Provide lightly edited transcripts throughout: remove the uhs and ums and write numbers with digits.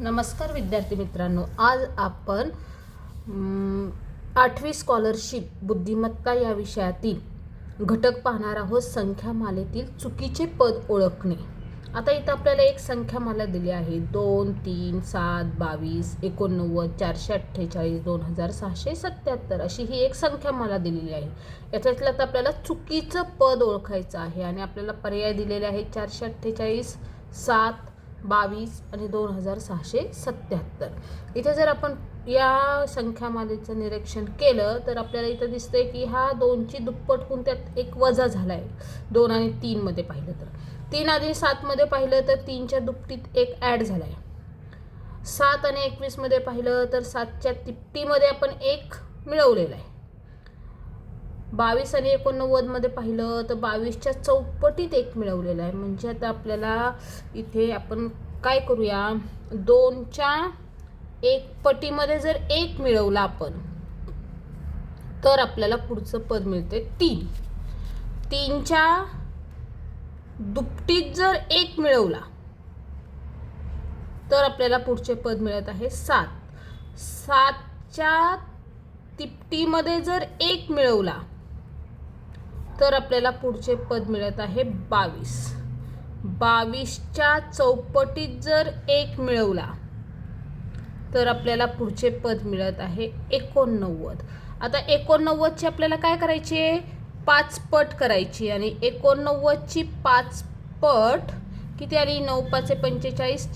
नमस्कार विद्यार्थी मित्रांनो, आज आपण 8वी स्कॉलरशिप बुद्धिमत्ता या विषयातील घटक पाहणार आहोत. संख्यामालेतील चुकीचे पद ओळखणे. आता इथं आपल्याला एक संख्यामाला दिली आहे 2, 3, 7, 22, 89, 448, 2677 अशी ही एक संख्यामाला दिलेली आहे. याच्यातलं आपल्याला चुकीचं पद ओळखायचं आहे आणि आपल्याला पर्याय दिलेले आहेत 448, 7, 22 आणि 2677. इथे जर आपण या संख्यामालेचं निरीक्षण केलं तर आपल्याला इथं दिसतंय की हा 2ची दुप्पट होऊन त्यात एक वजा झाला आहे. 2 आणि 3 मध्ये पाहिलं तर 3 आणि 7 मध्ये पाहिलं तर 3च्या दुपटीत एक ॲड झाला आहे. 7 आणि 21 मध्ये पाहिलं तर 7च्या तिपटीमध्ये आपण एक मिळवलेला आहे. 22 आणि 89 मध्ये पाहिलं तर 22च्या चौपटीत एक मिळवलेला आहे. म्हणजे आता आपल्याला इथे आपण काय करूया, 2च्या एक पटीमध्ये जर एक मिळवला आपण तर आपल्याला पुढचं पद मिळते 3. 3च्या दुपटीत जर एक मिळवला तर आपल्याला पुढचे पद मिळत आहे 7. 7च्या तिपटीमध्ये जर एक मिळवला तर आपल्याला पुढचे पद मिळत आहे 22. 22च्या चौपटीत जर एक मिळवला तर आपल्याला पुढचे पद मिळत आहे 89. आता 89ची आपल्याला काय करायची, 5 पट करायची आणि 89ची 5 पट किती आली, 9 5 45,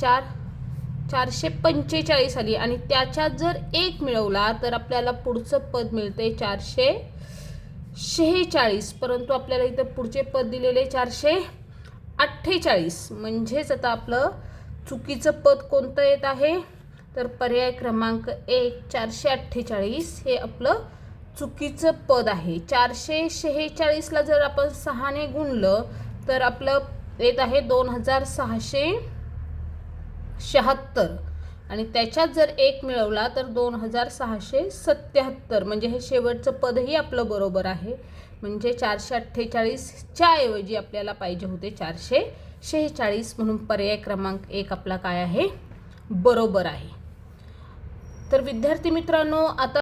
445 आली आणि त्याच्यात जर एक मिळवला तर आपल्याला पुढचं पद मिळते 446. परंतु आपल्याला इथं पुढचे पद दिलेले 448. म्हणजेच आता आपलं चुकीचं पद कोणतं येत आहे तर पर्याय क्रमांक 1 448 हे आपलं चुकीचं पद आहे. 446ला जर आपण 6ने गुणलं तर आपलं येत आहे 2676 आणि त्याच्यात जर एक मिळवला तर 2677. म्हणजे हे शेवटचं पदही आपलं बरोबर आहे. म्हणजे 448च्या ऐवजी आपल्याला पाहिजे होते 446. म्हणून पर्याय क्रमांक 1 आपला काय आहे, बरोबर आहे. तर विद्यार्थी मित्रांनो, आता